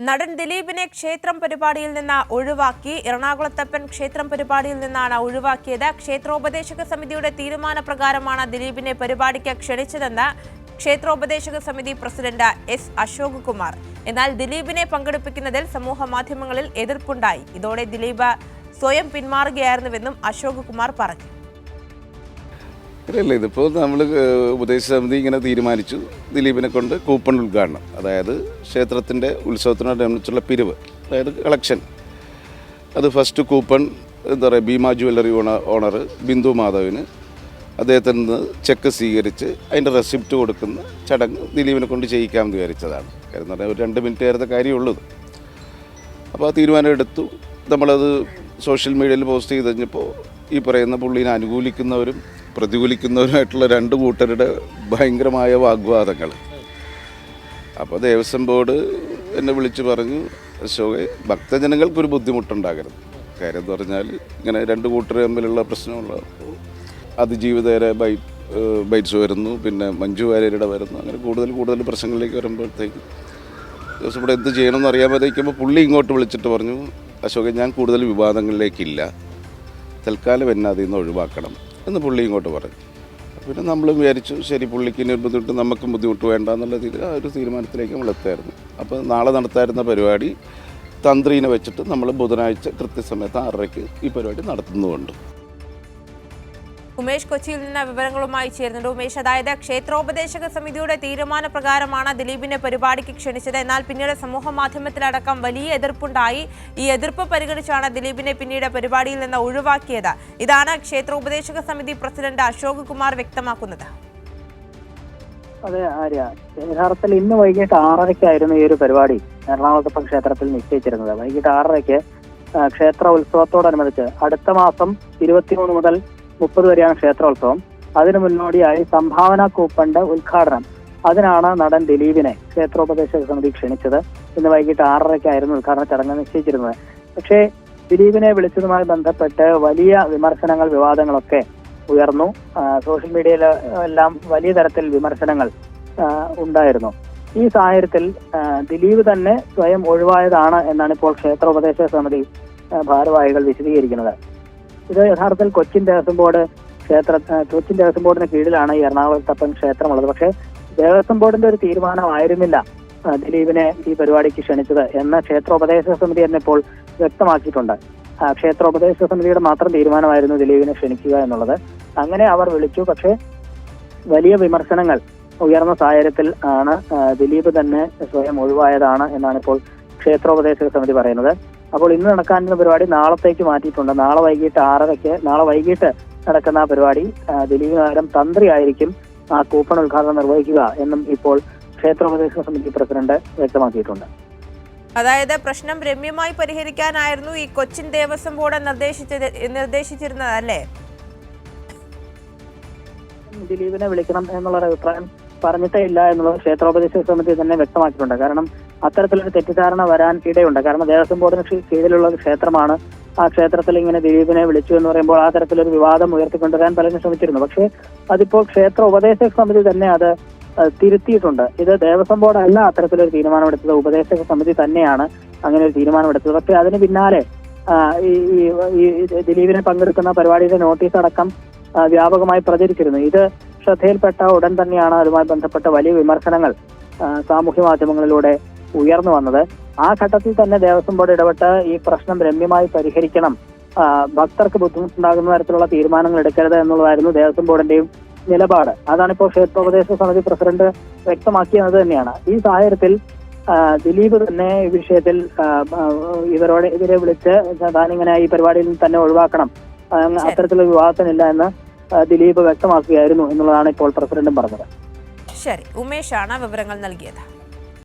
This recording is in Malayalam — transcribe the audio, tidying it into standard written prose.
നടൻ ദിലീപിനെ ക്ഷേത്രം പരിപാടിയിൽ നിന്ന് ഒഴിവാക്കി. എറണാകുളത്തപ്പൻ ക്ഷേത്രം പരിപാടിയിൽ നിന്നാണ് ഒഴിവാക്കിയത്. ക്ഷേത്രോപദേശക സമിതിയുടെ തീരുമാനപ്രകാരമാണ് ദിലീപിനെ പരിപാടിക്ക് ക്ഷണിച്ചതെന്ന് ക്ഷേത്രോപദേശക സമിതി പ്രസിഡന്റ് എസ് അശോക് കുമാർ. എന്നാൽ ദിലീപിനെ പങ്കെടുപ്പിക്കുന്നതിൽ സമൂഹ മാധ്യമങ്ങളിൽ എതിർപ്പുണ്ടായി. ഇതോടെ ദിലീപ് സ്വയം പിന്മാറുകയായിരുന്നുവെന്നും അശോക് കുമാർ പറഞ്ഞു. അല്ല, ഇതിപ്പോൾ നമ്മൾ ഉപദേശ സമിതി ഇങ്ങനെ തീരുമാനിച്ചു. ദിലീപിനെ കൊണ്ട് കൂപ്പൺ ഉദ്ഘാടനം, അതായത് ക്ഷേത്രത്തിൻ്റെ ഉത്സവത്തിനോടനുബന്ധിച്ചുള്ള പിരിവ്, അതായത് കളക്ഷൻ, അത് ഫസ്റ്റ് കൂപ്പൺ എന്താ പറയുക, ഭീമ ജ്വല്ലറി ഓണർ ബിന്ദു മാധവിന് അദ്ദേഹത്തിൽ നിന്ന് ചെക്ക് സ്വീകരിച്ച് അതിൻ്റെ റെസിപ്റ്റ് കൊടുക്കുന്ന ചടങ്ങ് ദിലീപിനെ കൊണ്ട് ചെയ്യിക്കാമെന്ന് വിചാരിച്ചതാണ്. കാര്യം എന്ന് പറഞ്ഞാൽ ഒരു 2 മിനിറ്റ് നേരത്തെ കാര്യമുള്ളത്. അപ്പോൾ ആ തീരുമാനം എടുത്തു. നമ്മളത് സോഷ്യൽ മീഡിയയിൽ പോസ്റ്റ് ചെയ്ത് കഴിഞ്ഞപ്പോൾ ഈ പറയുന്ന പുള്ളീനെ അനുകൂലിക്കുന്നവരും പ്രതികൂലിക്കുന്നവരുമായിട്ടുള്ള 2 കൂട്ടരുടെ ഭയങ്കരമായ വാഗ്വാദങ്ങൾ. അപ്പോൾ ദേവസ്വം ബോർഡ് എന്നെ വിളിച്ച് പറഞ്ഞു, അശോകെ, ഭക്തജനങ്ങൾക്കൊരു ബുദ്ധിമുട്ടുണ്ടാകരുത്. കാര്യം എന്ന് പറഞ്ഞാൽ ഇങ്ങനെ 2 കൂട്ടർ തമ്മിലുള്ള പ്രശ്നമുള്ള അതിജീവിതരെ ബൈറ്റ്സ് വരുന്നു, പിന്നെ മഞ്ജു വാര്യരുടെ വരുന്നു, അങ്ങനെ കൂടുതൽ പ്രശ്നങ്ങളിലേക്ക് വരുമ്പോഴത്തേക്ക് ദേവസ്വം ബോർഡ് എന്ത് ചെയ്യണമെന്ന് അറിയാൻ പറ്റിക്കുമ്പോൾ പുള്ളി ഇങ്ങോട്ട് വിളിച്ചിട്ട് പറഞ്ഞു, അശോകെ, ഞാൻ കൂടുതൽ വിവാദങ്ങളിലേക്കില്ല, തൽക്കാലം എന്നെ അതിൽ നിന്ന് ഒഴിവാക്കണം എന്ന് പുള്ളി ഇങ്ങോട്ട് പറഞ്ഞു. പിന്നെ നമ്മളും വിചാരിച്ചു, ശരി, പുള്ളിക്ക് ഇനി ഒരു ബുദ്ധിമുട്ട്, നമുക്കും ബുദ്ധിമുട്ട് വേണ്ട എന്നുള്ള രീതിയിൽ ആ ഒരു തീരുമാനത്തിലേക്ക് നമ്മൾ എത്തായിരുന്നു. അപ്പോൾ നാളെ നടത്തായിരുന്ന പരിപാടി തന്ത്രീനെ വെച്ചിട്ട് നമ്മൾ ബുധനാഴ്ച കൃത്യസമയത്ത് 6:30 ഈ പരിപാടി നടത്തുന്നുമുണ്ട്. ഉമേഷ് കൊച്ചിയിൽ നിന്ന് വിവരങ്ങളുമായി ചേരുന്നുണ്ട്. ഉമേഷ്, അതായത് ക്ഷേത്രോപദേശക സമിതിയുടെ തീരുമാനപ്രകാരമാണ് ദിലീപിനെ പരിപാടിക്ക് ക്ഷണിച്ചത്. എന്നാൽ പിന്നീട് സമൂഹ മാധ്യമത്തിലടക്കം വലിയ എതിർപ്പുണ്ടായി. ഈ എതിർപ്പ് പരിഗണിച്ചാണ് ദിലീപിനെ പിന്നീട് പരിപാടിയിൽ നിന്ന് ഒഴിവാക്കിയത്. ഇതാണ് ക്ഷേത്രോപദേശക സമിതി പ്രസിഡന്റ് അശോക് കുമാർ വ്യക്തമാക്കുന്നത്. അതെ ആര്യ, യഥാർത്ഥത്തിൽ ഇന്ന് വൈകിട്ട് 6:30 ഈ ഒരു പരിപാടി എറണാകുളത്തപ്പൻ ക്ഷേത്രത്തിൽ നിശ്ചയിച്ചിരുന്നത്. വൈകിട്ട് 6:30 ക്ഷേത്ര ഉത്സവത്തോടനുബന്ധിച്ച് അടുത്ത മാസം 23 മുതൽ 30 വരെയാണ് ക്ഷേത്രോത്സവം. അതിനു മുന്നോടിയായി സംഭാവന കൂപ്പണിന്റെ ഉദ്ഘാടനം, അതിനാണ് നടൻ ദിലീപിനെ ക്ഷേത്രോപദേശക സമിതി ക്ഷണിച്ചത്. ഇന്ന് വൈകിട്ട് 6:30 ഉദ്ഘാടന ചടങ്ങ് നിശ്ചയിച്ചിരുന്നത്. പക്ഷേ ദിലീപിനെ വിളിച്ചതുമായി ബന്ധപ്പെട്ട് വലിയ വിമർശനങ്ങൾ, വിവാദങ്ങളൊക്കെ ഉയർന്നു. സോഷ്യൽ മീഡിയയിൽ എല്ലാം വലിയ തരത്തിൽ വിമർശനങ്ങൾ ഉണ്ടായിരുന്നു. ഈ സാഹചര്യത്തിൽ ദിലീപ് തന്നെ സ്വയം ഒഴിവായതാണ് എന്നാണ് ഇപ്പോൾ ക്ഷേത്രോപദേശക സമിതി ഭാരവാഹികൾ വിശദീകരിക്കുന്നത്. ഇത് യഥാർത്ഥത്തിൽ കൊച്ചിൻ ദേവസ്വം ബോർഡിന് കീഴിലാണ് ഈ എറണാകുളത്തപ്പൻ ക്ഷേത്രമുള്ളത്. പക്ഷേ ദേവസ്വം ബോർഡിന്റെ ഒരു തീരുമാനമായിരുന്നില്ല ദിലീപിനെ ഈ പരിപാടിക്ക് ക്ഷണിച്ചത് എന്ന് ക്ഷേത്രോപദേശക സമിതി തന്നെ ഇപ്പോൾ വ്യക്തമാക്കിയിട്ടുണ്ട്. ക്ഷേത്രോപദേശക സമിതിയുടെ മാത്രം തീരുമാനമായിരുന്നു ദിലീപിനെ ക്ഷണിക്കുക എന്നുള്ളത്. അങ്ങനെ അവർ വിളിച്ചു. പക്ഷേ വലിയ വിമർശനങ്ങൾ ഉയർന്ന സാഹചര്യത്തിൽ ആണ് ദിലീപ് തന്നെ സ്വയം ഒഴിവായതാണ് എന്നാണ് ഇപ്പോൾ ക്ഷേത്രോപദേശക സമിതി പറയുന്നത്. അപ്പോൾ ഇന്ന് നടക്കാനുള്ള പരിപാടി നാളത്തേക്ക് മാറ്റിയിട്ടുണ്ട്. നാളെ വൈകിട്ട് നടക്കുന്ന ആ പരിപാടി ദിലീപ് നഗരം തന്ത്രി ആയിരിക്കും ആ കൂപ്പൺ ഉദ്ഘാടനം നിർവഹിക്കുക എന്നും ഇപ്പോൾ ക്ഷേത്രോപദേശക സമിതി പ്രസിഡന്റ് വ്യക്തമാക്കിയിട്ടുണ്ട്. അതായത് പ്രശ്നം രമ്യമായി പരിഹരിക്കാനായിരുന്നു ഈ കൊച്ചിൻ ദേവസ്വം ബോർഡ് നിർദ്ദേശിച്ചിരുന്നത് അല്ലേ? ദിലീപിനെ വിളിക്കണം എന്നുള്ളൊരു അഭിപ്രായം പറഞ്ഞിട്ടേ ഇല്ല എന്നുള്ളത് ക്ഷേത്രോപദേശക സമിതി തന്നെ വ്യക്തമാക്കിയിട്ടുണ്ട്. കാരണം അത്തരത്തിലൊരു തെറ്റിദ്ധാരണ വരാൻ ഇടയുണ്ട്. കാരണം ദേവസ്വം ബോർഡിന് കീഴിലുള്ള ഒരു ക്ഷേത്രമാണ്. ആ ക്ഷേത്രത്തിൽ ഇങ്ങനെ ദിലീപിനെ വിളിച്ചു എന്ന് പറയുമ്പോൾ ആ തരത്തിലൊരു വിവാദം ഉയർത്തിക്കൊണ്ടുവരാൻ പലരും ശ്രമിച്ചിരുന്നു. പക്ഷേ അതിപ്പോൾ ക്ഷേത്ര ഉപദേശക സമിതി തന്നെ അത് തിരുത്തിയിട്ടുണ്ട്. ഇത് ദേവസ്വം ബോർഡ് അല്ല അത്തരത്തിലൊരു തീരുമാനമെടുത്തത്, ഉപദേശക സമിതി തന്നെയാണ് അങ്ങനെ ഒരു തീരുമാനമെടുത്തത്. പക്ഷേ അതിന് പിന്നാലെ ഈ ദിലീപിനെ പങ്കെടുക്കുന്ന പരിപാടിയുടെ നോട്ടീസ് അടക്കം വ്യാപകമായി പ്രചരിച്ചിരുന്നു. ഇത് ശ്രദ്ധയിൽപ്പെട്ട ഉടൻ തന്നെയാണ് അതുമായി ബന്ധപ്പെട്ട വലിയ വിമർശനങ്ങൾ സാമൂഹ്യ മാധ്യമങ്ങളിലൂടെ ഉയർന്നു വന്നത്. ആ ഘട്ടത്തിൽ തന്നെ ദേവസ്വം ബോർഡ് ഇടപെട്ട് ഈ പ്രശ്നം രമ്യമായി പരിഹരിക്കണം, ഭക്തർക്ക് ബുദ്ധിമുട്ടുണ്ടാകുന്ന തരത്തിലുള്ള തീരുമാനങ്ങൾ എടുക്കരുത് എന്നുള്ളതായിരുന്നു ദേവസ്വം ബോർഡിന്റെയും നിലപാട്. അതാണിപ്പോൾ ക്ഷേത്രോപദേശക സമിതി പ്രസിഡന്റ് വ്യക്തമാക്കിയത് തന്നെയാണ്. ഈ സാഹചര്യത്തിൽ ദിലീപ് തന്നെ ഈ വിഷയത്തിൽ ഇവരെ വിളിച്ച് താനിങ്ങനെ ഈ പരിപാടിയിൽ നിന്ന് തന്നെ ഒഴിവാക്കണം, അത്തരത്തിലുള്ള വിവാദത്തിനില്ല എന്ന് ദിലീപ് വ്യക്തമാക്കുകയായിരുന്നു എന്നുള്ളതാണ് ഇപ്പോൾ പ്രസിഡന്റും പറഞ്ഞത്. ശരി, ഉമേഷാണ് വിവരങ്ങൾ നൽകിയത്.